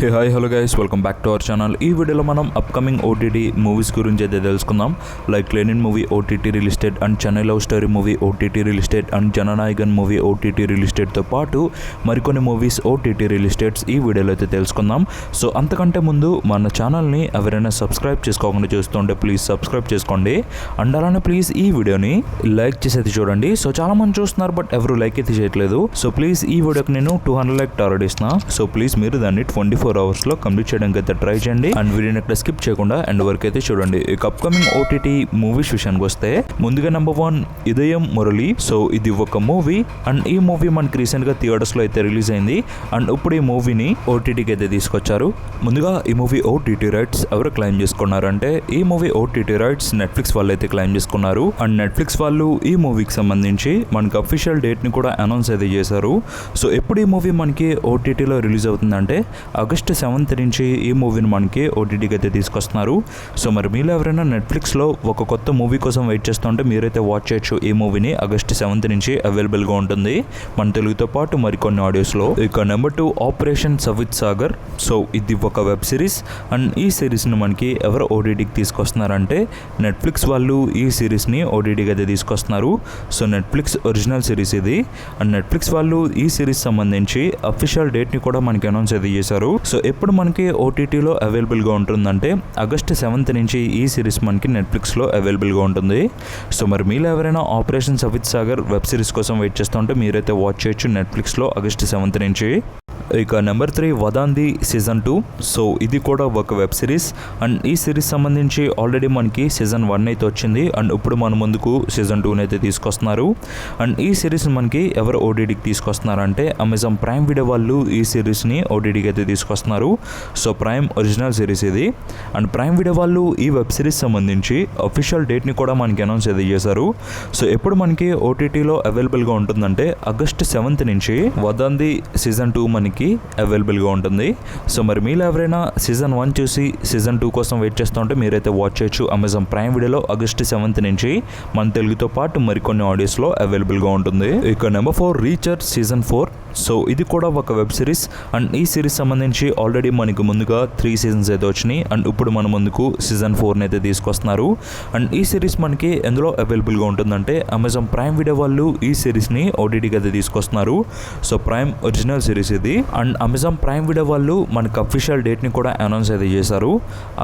Hi hello guys, welcome back to our channel. ఈ వీడియోలో మనం అప్కమింగ్ ఓటీటీ మూవీస్ గురించి అయితే తెలుసుకుందాం. Like Lenin movie OTT release date and Chennai love story movie OTT release date and Jananayagan movie OTT రిలీస్టెడ్తో పాటు మరికొన్ని మూవీస్ ఓటీటీ రిలీస్టెడ్స్ ఈ వీడియోలో అయితే తెలుసుకుందాం. సో అంతకంటే ముందు మన ఛానల్ని ఎవరైనా సబ్స్క్రైబ్ చేసుకోకుండా చూస్తుంటే ప్లీజ్ సబ్స్క్రైబ్ చేసుకోండి. అండ్ అలానే ప్లీజ్ ఈ వీడియోని లైక్ చేసి అయితే చూడండి. సో చాలా మంది చూస్తున్నారు బట్ ఎవరు లైక్ అయితే చేయట్లేదు. సో ప్లీజ్ ఈ వీడియోకి నేను 200 లైక్ టార్గెట్ ఇస్తున్నా. సో ప్లీజ్ మీరు దాన్ని 24 అవర్స్ లో కంప్లీట్ చేయడానికి అయితే ట్రై చేయండి. అండ్ వీడియోని ఇక్కడ స్కిప్ చేయకుండా ఎండ్ వరకు అయితే చూడండి. ఇక అప్కమింగ్ ఓటీటీ మూవీస్ విషయానికి వస్తే ముందుగా నెంబర్ 1 ఇదయం మురళి. సో ఇది ఒక మూవీ అండ్ ఈ మూవీ మనకి రీసెంట్ గా థియేటర్స్ లో అయితే రిలీజ్ అయింది. అండ్ ఇప్పుడు ఈ మూవీని ఓటీటీకి అయితే తీసుకొచ్చారు. ముందుగా ఈ మూవీ ఓటీటీ రైట్స్ ఎవరు క్లెయిమ్ చేసుకున్నారంటే ఈ మూవీ ఓటీటీ రైట్స్ నెట్ఫ్లిక్స్ వాళ్ళు అయితే క్లెయిమ్ చేసుకున్నారు. అండ్ నెట్ఫ్లిక్స్ వాళ్ళు ఈ మూవీకి సంబంధించి మనకి అఫీషియల్ డేట్ ని కూడా అనౌన్స్ అయితే చేశారు. సో ఎప్పుడు ఈ మూవీ మనకి ఓటీటీలో రిలీజ్ అవుతుందంటే ఆగస్ట్ 7th నుంచి ఈ మూవీని మనకి ఓటీటీకి అయితే తీసుకొస్తున్నారు. సో మరి మీరు ఎవరైనా నెట్ఫ్లిక్స్లో ఒక కొత్త మూవీ కోసం వెయిట్ చేస్తుంటే మీరైతే వాచ్ చేయొచ్చు. ఈ మూవీని ఆగస్ట్ 7th నుంచి అవైలబుల్గా ఉంటుంది మన తెలుగుతో పాటు మరికొన్ని ఆడియోస్లో. ఇక నెంబర్ 2 ఆపరేషన్ సవిత్ సాగర్. సో ఇది ఒక వెబ్ సిరీస్ అండ్ ఈ సిరీస్ని మనకి ఎవరు ఓటీటీకి తీసుకొస్తున్నారంటే నెట్ఫ్లిక్స్ వాళ్ళు ఈ సిరీస్ని ఓటీటీకి అయితే తీసుకొస్తున్నారు. సో నెట్ఫ్లిక్స్ ఒరిజినల్ సిరీస్ ఇది. అండ్ నెట్ఫ్లిక్స్ వాళ్ళు ఈ సిరీస్ సంబంధించి అఫీషియల్ డేట్ని కూడా మనకి అనౌన్స్ అయితే చేశారు. సో ఎప్పుడు మనకి ఓటీటీలో అవైలబుల్గా ఉంటుందంటే ఆగస్ట్ 7th నుంచి ఈ సిరీస్ మనకి నెట్ఫ్లిక్స్లో అవైలబుల్గా ఉంటుంది. సో మరి మీరు ఎవరైనా ఆపరేషన్ సవిత్ సాగర్ వెబ్ సిరీస్ కోసం వెయిట్ చేస్తుంటే మీరైతే వాచ్ చేయొచ్చు నెట్ఫ్లిక్స్లో ఆగస్ట్ 7th నుంచి. ఇక నెంబర్ 3 వదాంది సీజన్ 2. సో ఇది కూడా ఒక వెబ్ సిరీస్ అండ్ ఈ సిరీస్ సంబంధించి ఆల్రెడీ మనకి సీజన్ 1 అయితే వచ్చింది అండ్ ఇప్పుడు మన ముందుకు సీజన్ 2 అయితే తీసుకొస్తున్నారు. అండ్ ఈ సిరీస్ మనకి ఎవరు ఓటీటీకి తీసుకొస్తున్నారంటే అమెజాన్ ప్రైమ్ వీడియో వాళ్ళు ఈ సిరీస్ని ఓటీటీకి అయితే తీసుకొస్తున్నారు. సో ప్రైమ్ ఒరిజినల్ సిరీస్ ఇది. అండ్ ప్రైమ్ వీడియో వాళ్ళు ఈ వెబ్ సిరీస్ సంబంధించి అఫీషియల్ డేట్ని కూడా మనకి అనౌన్స్ అయితే చేశారు. సో ఎప్పుడు మనకి ఓటీటీలో అవైలబుల్గా ఉంటుందంటే ఆగస్ట్ 7th నుంచి వదాంది సీజన్ 2 మనకి అవైలబుల్గా ఉంటుంది. సో మరి మీరు ఎవరైనా సీజన్ 1 చూసి సీజన్ 2 కోసం వెయిట్ చేస్తుంటే మీరైతే వాచ్ చేయొచ్చు అమెజాన్ ప్రైమ్ వీడియోలో ఆగస్ట్ 7th నుంచి మన తెలుగుతో పాటు మరికొన్ని ఆడియోస్లో అవైలబుల్గా ఉంటుంది. ఇక నెంబర్ 4 రీచర్ సీజన్ 4. సో ఇది కూడా ఒక వెబ్ సిరీస్ అండ్ ఈ సిరీస్ సంబంధించి ఆల్రెడీ మనకు ముందుగా 3 సీజన్స్ అయితే వచ్చినాయి అండ్ ఇప్పుడు మన ముందుకు సీజన్ 4 అయితే తీసుకొస్తున్నారు. అండ్ ఈ సిరీస్ మనకి ఎందులో అవైలబుల్గా ఉంటుందంటే అమెజాన్ ప్రైమ్ వీడియో వాళ్ళు ఈ సిరీస్ని ఓటీటీకి అయితే తీసుకొస్తున్నారు. సో ప్రైమ్ ఒరిజినల్ సిరీస్ ఇది. అండ్ అమెజాన్ ప్రైమ్ వీడియో వాళ్ళు మనకి అఫీషియల్ డేట్ని కూడా అనౌన్స్ అయితే చేశారు.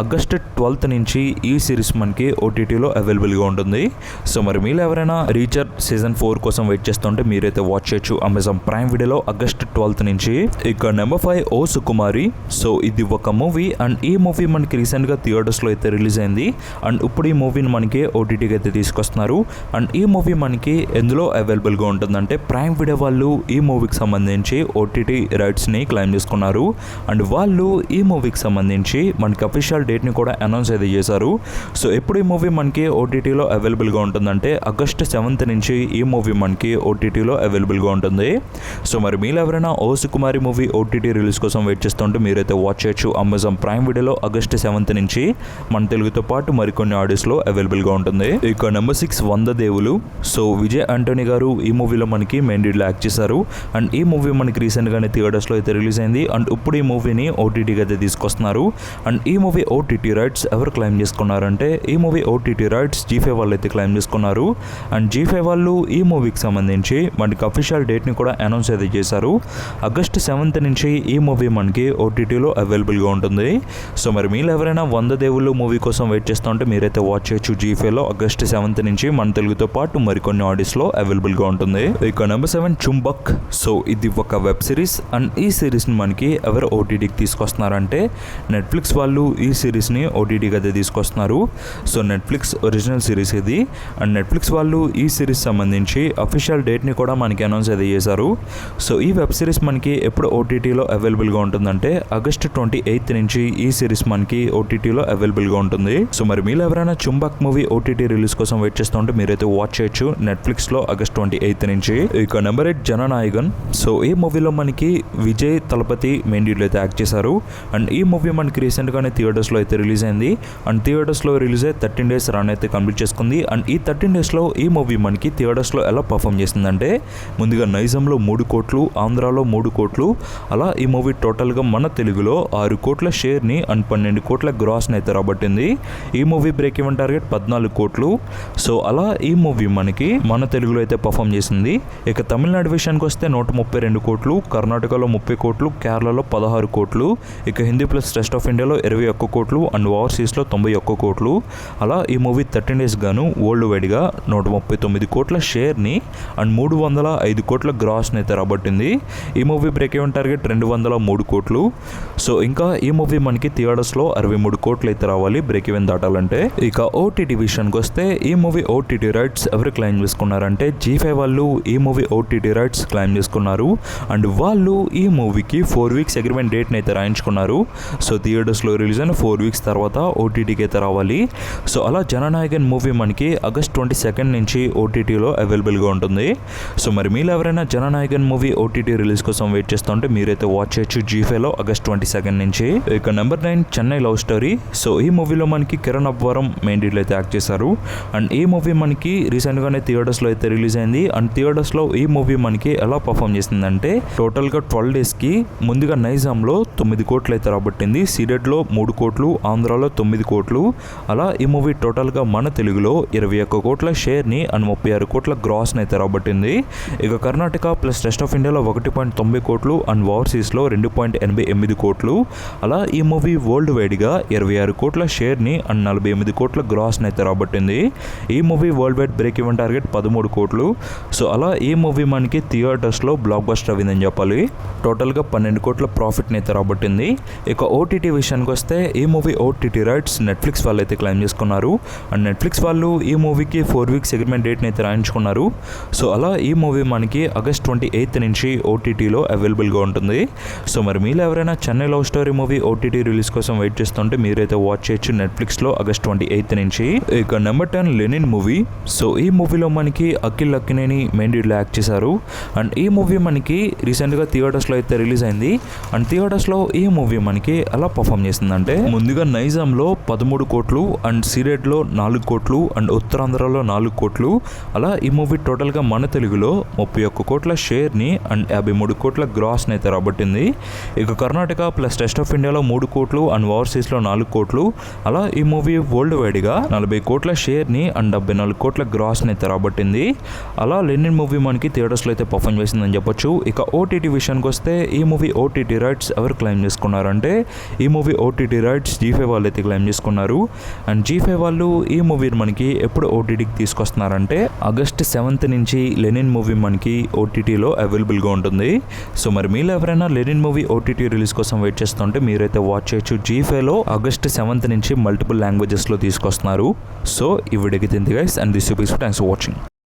ఆగస్ట్ 12th నుంచి ఈ సిరీస్ మనకి ఓటీటీలో అవైలబుల్గా ఉంటుంది. సో మరి మీరు ఎవరైనా రీచర్ సీజన్ 4 కోసం వెయిట్ చేస్తుంటే మీరైతే వాచ్ చేయొచ్చు అమెజాన్ ప్రైమ్ వీడియోలో ఆగస్ట్ 12th నుంచి. ఇక నెంబర్ 5 ఓ సుకుమారి. సో ఇది ఒక మూవీ అండ్ ఈ మూవీ మనకి రీసెంట్గా థియేటర్స్లో అయితే రిలీజ్ అయింది అండ్ ఇప్పుడు ఈ మూవీని మనకి ఓటీటీకి అయితే తీసుకొస్తున్నారు. అండ్ ఈ మూవీ మనకి ఎందులో అవైలబుల్గా ఉంటుందంటే ప్రైమ్ వీడియో వాళ్ళు ఈ మూవీకి సంబంధించి ఓటీటీ రైట్స్ని క్లెయిమ్ చేసుకున్నారు. అండ్ వాళ్ళు ఈ మూవీకి సంబంధించి మనకి అఫీషియల్ డేట్ని కూడా అనౌన్స్ అయితే చేశారు. సో ఎప్పుడు ఈ మూవీ మనకి ఓటీటీలో అవైలబుల్గా ఉంటుందంటే ఆగస్ట్ 7th నుంచి ఈ మూవీ మనకి ఓటీటీలో అవైలబుల్గా ఉంటుంది. సో మరి మీరు ఎవరైనా ఓ సుకుమారి మూవీ ఓటీటీ రిలీజ్ కోసం వెయిట్ చేస్తుంటే మీరైతే వాచ్ చేయొచ్చు అమెజాన్ ప్రైమ్ వీడియోలో ఆగస్ట్ 7th నుంచి మన తెలుగుతో పాటు మరికొన్ని ఆడియోస్లో అవైలబుల్గా ఉంటుంది. ఇక నెంబర్ 6 వంద దేవులు. సో విజయ్ ఆంటోనీ గారు ఈ మూవీలో మనకి మెయిన్ లీడ్లో యాక్ట్ చేశారు అండ్ ఈ మూవీ మనకి రీసెంట్గానే థియేటర్స్లో అయితే రిలీజ్ అయింది అండ్ ఇప్పుడు ఈ మూవీని ఓటీటీకి అయితే తీసుకొస్తున్నారు. అండ్ ఈ మూవీ ఓటీటీ రైట్స్ ఎవరు క్లెయిమ్ చేసుకున్నారంటే ఈ మూవీ ఓటీటీ రైట్స్ G5 వాళ్ళు అయితే క్లెయిమ్ చేసుకున్నారు. అండ్ G5 వాళ్ళు ఈ మూవీకి సంబంధించి మనకి అఫీషియల్ డేట్ని కూడా అనౌన్స్ అయితే చేశారు. ఆగస్ట్ 7th నుంచి ఈ మూవీ మనకి ఓటీటీలో అవైలబుల్గా ఉంటుంది. సో మరి మీరు ఎవరైనా వంద దేవుళ్ళు మూవీ కోసం వెయిట్ చేస్తుంటే మీరైతే వాచ్ చేయొచ్చు G5లో ఆగస్ట్ 7th నుంచి మన తెలుగుతో పాటు మరికొన్ని ఆడియోస్లో అవైలబుల్గా ఉంటుంది. ఇక నెంబర్ 7 చుంబక్. సో ఇది ఒక వెబ్ సిరీస్ అండ్ ఈ సిరీస్ని మనకి ఎవరు ఓటీటీకి తీసుకొస్తున్నారంటే నెట్ఫ్లిక్స్ వాళ్ళు ఈ సిరీస్ని ఓటీటీకి అయితే తీసుకొస్తున్నారు. సో నెట్ఫ్లిక్స్ ఒరిజినల్ సిరీస్ ఇది. అండ్ నెట్ఫ్లిక్స్ వాళ్ళు ఈ సిరీస్ సంబంధించి అఫీషియల్ డేట్ని కూడా మనకి అనౌన్స్ అయితే చేశారు. సో ఈ వెబ్ సిరీస్ మనకి ఎప్పుడు ఓటీటీలో అవైలబుల్గా ఉంటుందంటే ఆగస్ట్ 28th నుంచి ఈ సిరీస్ మనకి ఓటీటీలో అవైలబుల్గా ఉంటుంది. సో మరి మీరు ఎవరైనా చుంబక్ మూవీ ఓటీటీ రిలీజ్ కోసం వెయిట్ చేస్తుంటే మీరైతే వాచ్ చేయొచ్చు నెట్ఫ్లిక్స్లో ఆగస్ట్ 28th నుంచి. ఇక నెంబర్ 8 జననాయగన్. సో ఈ మూవీలో మనకి విజయ్ తలపతి మెయిన్ లీడ్లో అయితే యాక్ట్ చేశారు అండ్ ఈ మూవీ మనకి రీసెంట్గానే థియేటర్స్లో అయితే రిలీజ్ అయింది అండ్ థియేటర్స్లో రిలీజ్ అయ్యి 13 days రన్ అయితే కంప్లీట్ చేసుకుంది. అండ్ ఈ 13 daysలో ఈ మూవీ మనకి థియేటర్స్లో ఎలా పర్ఫామ్ చేసిందంటే ముందుగా నైజంలో 3 కోట్లు, ఆంధ్రాలో 3 కోట్లు, అలా ఈ మూవీ టోటల్గా మన తెలుగులో 6 కోట్ల షేర్ని అండ్ 12 కోట్ల గ్రాస్ని అయితే రాబట్టింది. ఈ మూవీ బ్రేక్ ఈవెన్ టార్గెట్ 14 కోట్లు. సో అలా ఈ మూవీ మనకి మన తెలుగులో అయితే పర్ఫామ్ చేసింది. ఇక తమిళనాడు విషయానికి వస్తే 132 కోట్లు, కర్ణాటకలో 30 కోట్లు, కేరళలో 16 కోట్లు, ఇక హిందీ ప్లస్ రెస్ట్ ఆఫ్ ఇండియాలో 21 కోట్లు అండ్ ఓవర్సీస్లో 91 కోట్లు. అలా ఈ మూవీ 13 డేస్ గాను వరల్డ్ వైడ్గా 139 కోట్ల షేర్ని అండ్ 305 కోట్ల గ్రాస్ని అయితే రాబట్టింది. ఈ మూవీ బ్రేక్ ఈవెన్ టార్గెట్ 203 కోట్లు. సో ఇంకా ఈ మూవీ మనకి థియేటర్స్లో 63 కోట్లు అయితే రావాలి బ్రేక్ ఈవెన్ దాటాలంటే. ఇక ఓటీటీ విషయానికి వస్తే ఈ మూవీ ఓటీటీ రైట్స్ ఎవరు క్లెయిమ్ చేసుకున్నారంటే G5 వాళ్ళు ఈ మూవీ ఓటీటీ రైట్స్ క్లెయిమ్ చేసుకున్నారు అండ్ వాళ్ళు ఈ మూవీకి 4 వీక్స్ అగ్రిమెంట్ డేట్ని అయితే రాయించుకున్నారు. సో థియేటర్స్లో రిలీజ్ అయిన 4 వీక్స్ తర్వాత ఓటీటీకి అయితే రావాలి. సో అలా జననాయకన్ మూవీ మనకి ఆగస్ట్ 22 నుంచి ఓటీటీలో అవైలబుల్గా ఉంటుంది. సో మరి మీరు ఎవరైనా జననాయకన్ మూవీ ఓటీటీ రిలీజ్ కోసం వెయిట్ చేస్తుంటే మీరైతే వాచ్ చేయొచ్చు G5లో ఆగస్ట్ 22 నుంచి. ఇక number 9 Chennai love story. So ఈ మూవీలో మనకి కిరణ్ అబ్బవరం మెయిన్ లీడ్లో అయితే యాక్ట్ చేశారు అండ్ ఈ మూవీ మనకి రీసెంట్గానే థియేటర్స్లో అయితే రిలీజ్ అయింది అండ్ థియేటర్స్లో ఈ మూవీ మనకి ఎలా పర్ఫామ్ చేసిందంటే టోటల్గా 12 డేస్కి ముందుగా నైజాంలో 9 కోట్లు అయితే రాబట్టింది, సీడెడ్లో 3 కోట్లు, ఆంధ్రాలో 9 కోట్లు. అలా ఈ మూవీ టోటల్గా మన తెలుగులో 21 కోట్ల షేర్ని అండ్ 36 కోట్ల గ్రాస్ని అయితే రాబట్టింది. ఇక కర్ణాటక ప్లస్ రెస్ట్ ఆఫ్ ఇండియాలో 1.90 కోట్లు అండ్ ఓవర్సీస్లో 2.88 కోట్లు. అలా ఈ మూవీ వరల్డ్ వైడ్గా 26 కోట్ల షేర్ని అండ్ 48 కోట్ల గ్రాస్ని అయితే రాబట్టింది. ఈ movie world wide break even target 13 కోట్లు. సో అలా ఈ మూవీ మనకి థియేటర్స్లో బ్లాక్ బస్టర్ అయిందని చెప్పాలి. టోటల్గా 12 కోట్ల ప్రాఫిట్ని అయితే రాబట్టింది. ఇక ఓటీటీ విషయానికి వస్తే ఈ మూవీ ఓటీటీ రైట్స్ నెట్ఫ్లిక్స్ వాళ్ళు అయితే క్లెయిమ్ చేసుకున్నారు అండ్ నెట్ఫ్లిక్స్ వాళ్ళు ఈ మూవీకి 4 వీక్స్ అగ్రిమెంట్ డేట్ని అయితే రాయించుకున్నారు. సో అలా ఈ మూవీ మనకి ఆగస్ట్ 28 నుంచి ఓటీటీలో అవైలబుల్గా ఉంటుంది. సో మరి మీరు ఎవరైనా Chennai love story movie OTT release కోసం వెయిట్ చేస్తుంటే మీరైతే వాచ్ చేయొచ్చు నెట్ఫ్లిక్స్లో ఆగస్ట్ 28 నుంచి. ఇక నెంబర్ 10 లెనిన్ మూవీ. సో ఈ మూవీలో మనకి అఖిల్ అక్కినేని మెయిన్ లీడ్లో యాక్ట్ చేశారు అండ్ ఈ మూవీ మనకి రీసెంట్గా థియేటర్స్లో అయితే రిలీజ్ అయింది అండ్ థియేటర్స్లో ఈ మూవీ మనకి ఎలా పర్ఫామ్ చేసిందంటే ముందుగా నైజాంలో 13 కోట్లు అండ్ సీడెడ్లో 4 కోట్లు అండ్ ఉత్తరాంధ్రలో 4 కోట్లు. అలా ఈ మూవీ టోటల్గా మన తెలుగులో 31 కోట్ల షేర్ని అండ్ 53 కోట్ల గ్రాస్ని అయితే రాబట్టింది. ఇక కర్ణాటక ప్లస్ రెస్ట్ ఆఫ్ ఇండియాలో 3 కోట్లు అండ్ ఓవర్సీస్లో 4 కోట్లు. అలా ఈ మూవీ వరల్డ్ వైడ్గా 40 కోట్ల షేర్ని అండ్ 74 కోట్ల గ్రాస్ని అయితే రాబట్టింది. అలా లెనిన్ మూవీ మనకి థియేటర్స్లో అయితే పర్ఫామ్ చేసిందని చెప్పొచ్చు. ఇక ఓటీటీ విషయానికి వస్తే ఈ మూవీ ఓటీటీ రైట్స్ ఎవరు క్లెయిమ్ చేసుకున్నారంటే ఈ మూవీ ఓటీటీ రైట్స్ G5 వాళ్ళు అయితే క్లెయిమ్ చేసుకున్నారు అండ్ G5 వాళ్ళు ఈ మూవీని మనకి ఎప్పుడు ఓటీటీకి తీసుకొస్తున్నారంటే ఆగస్ట్ 7 నుంచి లెనిన్ మూవీ మనకి ఓటీటీలో అవైలబుల్గా ఉంటుంది. సో మరి మీరు ఎవరైనా లెనిన్ మూవీ ఓటీటీ రిలీజ్ కోసం వెయిట్ చేస్తుంటే మీరైతే వాచ్ చేయొచ్చు G5లో ఆగస్ట్ 7 నుంచి మల్టిపుల్ లాంగ్వేజెస్లో తీసుకొస్తున్నారు. సో ఈ వీడియోకి తింది guys and this thanks for watching.